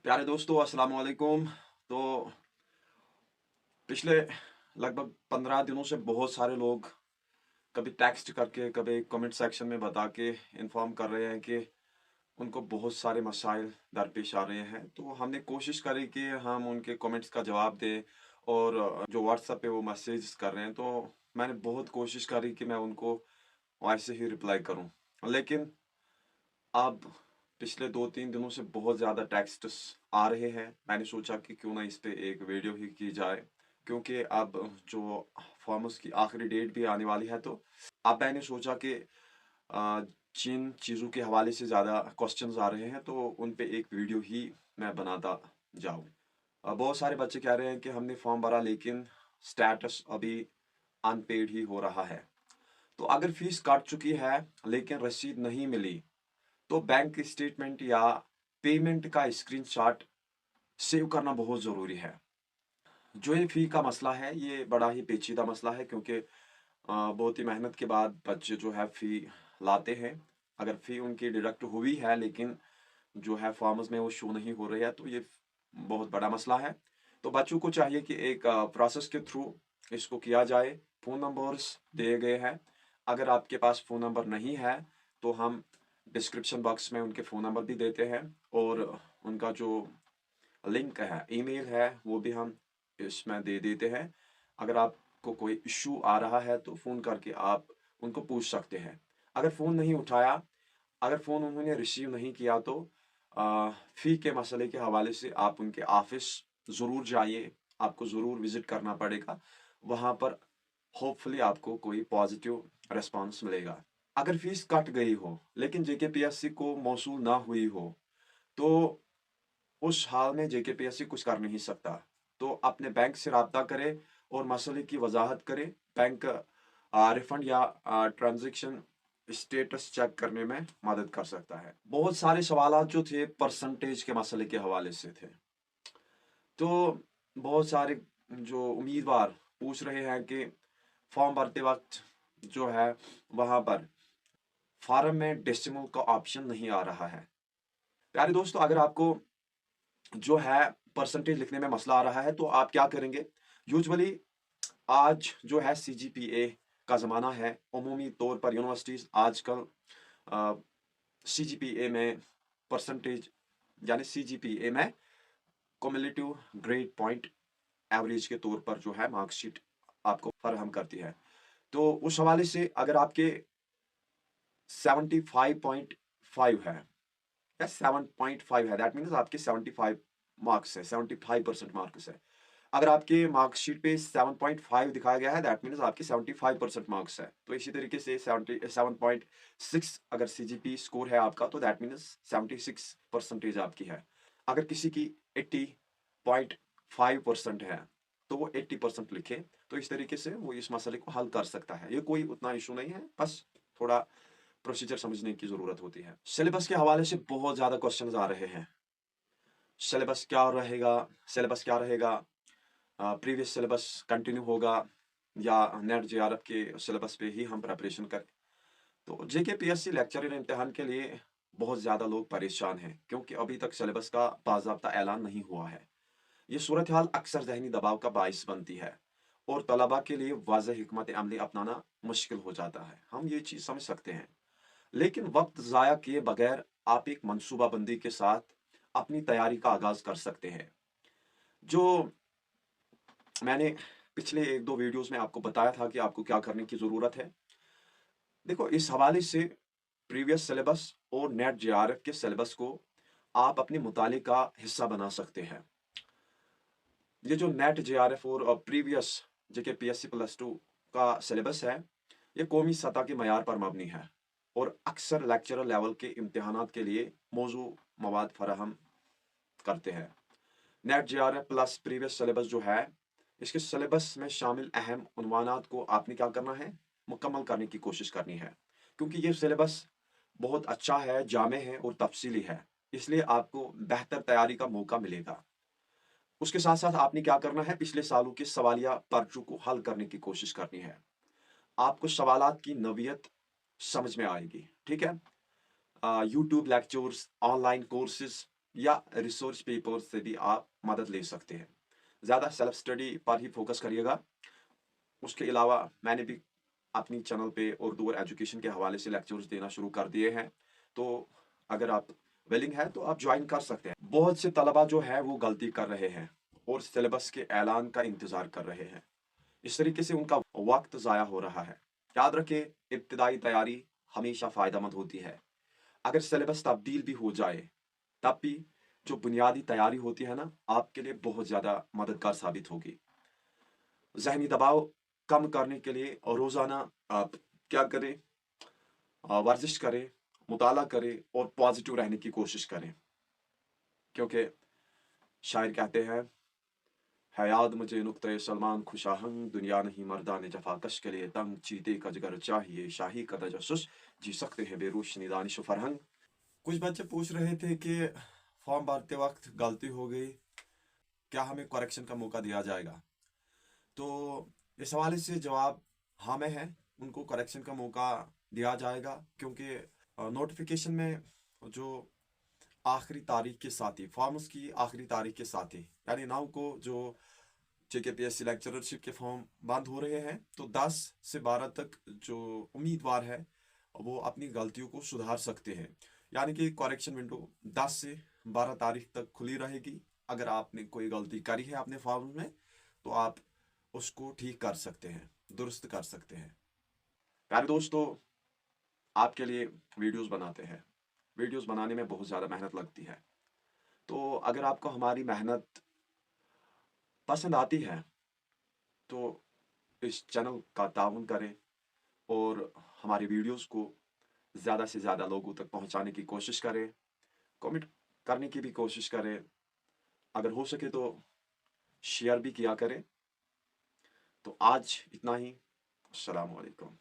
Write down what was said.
प्यारे दोस्तों, अस्सलाम वालेकुम। तो पिछले लगभग 15 दिनों से बहुत सारे लोग कभी टेक्स्ट करके कभी कमेंट सेक्शन में बता के इन्फॉर्म कर रहे हैं कि उनको बहुत सारे मसाइल दरपेश आ रहे हैं। तो हमने कोशिश करी कि हम उनके कमेंट्स का जवाब दें और जो व्हाट्सएप पे वो मैसेज कर रहे हैं, तो मैंने बहुत कोशिश करी कि मैं उनको वैसे ही रिप्लाई करूं। लेकिन अब पिछले 2-3 दिनों से बहुत ज़्यादा टेक्स्ट्स आ रहे हैं। मैंने सोचा कि क्यों ना इस पे एक वीडियो ही की जाए, क्योंकि अब जो फॉर्म्स की आखिरी डेट भी आने वाली है। तो अब मैंने सोचा कि अ, जिन चीज़ों के हवाले से ज़्यादा क्वेश्चंस आ रहे हैं, तो उन पे एक वीडियो ही मैं बनाता जाऊँ। बहुत सारे बच्चे कह रहे हैं कि हमने फॉर्म भरा लेकिन स्टेटस अभी अनपेड ही हो रहा है। तो अगर फीस कट चुकी है लेकिन रसीद नहीं मिली, तो बैंक स्टेटमेंट या पेमेंट का स्क्रीनशॉट सेव करना बहुत ज़रूरी है। जो ये फ़ी का मसला है, ये बड़ा ही पेचीदा मसला है, क्योंकि बहुत ही मेहनत के बाद बच्चे जो है फ़ी लाते हैं। अगर फ़ी उनकी डिडक्ट हुई है लेकिन जो है फॉर्म्स में वो शो नहीं हो रही है, तो ये बहुत बड़ा मसला है। तो बच्चों को चाहिए कि एक प्रोसेस के थ्रू इसको किया जाए। फ़ोन नंबर्स दिए गए हैं। अगर आपके पास फ़ोन नंबर नहीं है, तो हम डिस्क्रिप्शन बॉक्स में उनके फ़ोन नंबर भी देते हैं, और उनका जो लिंक है, ईमेल है, वो भी हम इसमें दे देते हैं। अगर आपको कोई इश्यू आ रहा है तो फ़ोन करके आप उनको पूछ सकते हैं। अगर फ़ोन नहीं उठाया, अगर फ़ोन उन्होंने रिसीव नहीं किया, तो फ़ी के मसले के हवाले से आप उनके ऑफ़िस ज़रूर जाइए। आपको ज़रूर विज़िट करना पड़ेगा। वहाँ पर होपफुली आपको कोई पॉज़िटिव रिस्पॉन्स मिलेगा। अगर फ़ीस कट गई हो लेकिन जेकेपीएससी को मौसूल ना हुई हो, तो उस हाल में जेकेपीएससी कुछ कर नहीं सकता। तो अपने बैंक से राब्ता करें और मसले की वजाहत करें। बैंक रिफंड या ट्रांजैक्शन स्टेटस चेक करने में मदद कर सकता है। बहुत सारे सवालात जो थे परसेंटेज के मसले के हवाले से थे। तो बहुत सारे जो उम्मीदवार पूछ रहे हैं कि फॉर्म भरते वक्त जो है वहाँ पर फॉर्म में डेसिमल का ऑप्शन नहीं आ रहा है। प्यारे दोस्तों, अगर आपको जो है परसेंटेज लिखने में मसला आ रहा है, तो आप क्या करेंगे? यूजुअली आज जो है सीजीपीए का ज़माना है। अमूमी तौर पर यूनिवर्सिटीज़ आजकल सीजीपीए में परसेंटेज यानी सीजीपीए में क्युमुलेटिव ग्रेड पॉइंट एवरेज के तौर पर जो है मार्कशीट आपको फराहम करती है। तो उस हवाले से अगर आपके 75.5 है या 7.5 है, दैट मीन्स आपके 75 मार्क्स है, 75% मार्क्स है। अगर आपके मार्कशीट पे 7.5 दिखाया गया है, दैट मीन्स आपके 75% मार्क्स है। तो इसी तरीके से 77.6 अगर सीजीपी स्कोर है आपका, तो दैट मीन्स 76 परसेंटेज आपकी है। अगर किसी की 80.5% है, तो वो 80% लिखे। तो इस तरीके से वो इस मसले को हल कर सकता है। ये कोई उतना इशू नहीं है, बस थोड़ा प्रोसीजर समझने की ज़रूरत होती है। सिलेबस के हवाले से बहुत ज़्यादा क्वेश्चंस आ रहे हैं। सिलेबस क्या रहेगा? सिलेबस क्या रहेगा? प्रीवियस सिलेबस कंटिन्यू होगा या नेट जेआरएफ के सिलेबस पे ही हम प्रिपरेशन करें? तो जेकेपीएससी लेक्चरर इम्तिहान के लिए बहुत ज़्यादा लोग परेशान हैं, क्योंकि अभी तक सिलेबस का बाज़ाब्ता ऐलान नहीं हुआ है। ये सूरत हाल अक्सर ज़हनी दबाव का बाइस बनती है और तलबा के लिए वाज़ह हिकमत अमली अपनाना मुश्किल हो जाता है। हम ये चीज़ समझ सकते हैं, लेकिन वक्त ज़ाया किए बगैर आप एक मनसूबाबंदी के साथ अपनी तैयारी का आगाज़ कर सकते हैं। जो मैंने पिछले 1-2 वीडियोज़ में आपको बताया था कि आपको क्या करने की ज़रूरत है। देखो, इस हवाले से प्रीवियस सिलेबस और नेट जेआरएफ के सिलेबस को आप अपने मुताले का हिस्सा बना सकते हैं। ये जो नेट जेआरएफ और प्रीवियस जेकेपीएससी प्लस 2 का सिलेबस है, ये कौमी सतह के मयार पर मबनी है और अक्सर लेक्चरर लेवल के इम्तिहानात के लिए मौजू मवाद फराहम करते हैं। Net JRF plus previous syllabus जो है, इसके सिलेबस में शामिल अहम उन्वानात को आपने क्या करना है? मुकम्मल करने की कोशिश करनी है, क्योंकि ये सिलेबस बहुत अच्छा है, जामे है और तफसीली है, इसलिए आपको बेहतर तैयारी का मौका मिलेगा। उसके साथ साथ आपने क्या करना है? पिछले सालों के सवालिया पर्चों को हल करने की कोशिश करनी है। आपको सवालात की नवीयत समझ में आएगी, ठीक है? यूट्यूब लेक्चर्स, ऑनलाइन कोर्सेज या रिसोर्स पेपर से भी आप मदद ले सकते हैं। ज़्यादा सेल्फ स्टडी पर ही फोकस करिएगा। उसके अलावा मैंने भी अपनी चैनल पे उर्दू और एजुकेशन के हवाले से लेक्चर्स देना शुरू कर दिए हैं। तो अगर आप विलिंग है तो आप ज्वाइन कर सकते हैं। बहुत से तलबा जो है वो गलती कर रहे हैं और सिलेबस के ऐलान का इंतज़ार कर रहे हैं। इस तरीके से उनका वक्त ज़ाया हो रहा है। याद रखें, इब्तिदाई तैयारी हमेशा फ़ायदेमंद होती है। अगर सिलेबस तब्दील भी हो जाए तब भी जो बुनियादी तैयारी होती है ना, आपके लिए बहुत ज़्यादा मददगार साबित होगी। ज़हनी दबाव कम करने के लिए और रोज़ाना आप क्या करें, वर्जिश करें, मुताला करें और पॉजिटिव रहने की कोशिश करें। क्योंकि शायर कहते हैं, है याद मुझे नुक्ते सलमान खुशाहंग, दुनिया नहीं मर्दान जफाकश के लिए तंग, चीते का जिगर चाहिए शाही का तजस्सुस, जी सकते हैं बेरोशनी दानिश फरहंग। कुछ बच्चे पूछ रहे थे कि फॉर्म भरते वक्त गलती हो गई, क्या हमें करेक्शन का मौका दिया जाएगा? तो इस हवाले से जवाब हाँ में है, उनको करेक्शन का मौका दिया जाएगा। क्योंकि नोटिफिकेशन में जो आखिरी तारीख के साथ ही, फॉर्म्स की आखिरी तारीख के साथ ही, यानी 9 को जो JKPSC लेक्चरशिप के फॉर्म बंद हो रहे हैं, तो 10 से 12 तक जो उम्मीदवार है वो अपनी गलतियों को सुधार सकते हैं। यानी कि करेक्शन विंडो 10 से 12 तारीख तक खुली रहेगी। अगर आपने कोई गलती करी है अपने फॉर्म में तो आप उसको ठीक कर सकते हैं, दुरुस्त कर सकते हैं। प्यारे दोस्तों, आपके लिए वीडियोस बनाते हैं। वीडियोस बनाने में बहुत ज़्यादा मेहनत लगती है। तो अगर आपको हमारी मेहनत पसंद आती है तो इस चैनल का ताउन करें और हमारी वीडियोस को ज़्यादा से ज़्यादा लोगों तक पहुंचाने की कोशिश करें। कमेंट करने की भी कोशिश करें। अगर हो सके तो शेयर भी किया करें। तो आज इतना ही। अस्सलाम वालेकुम।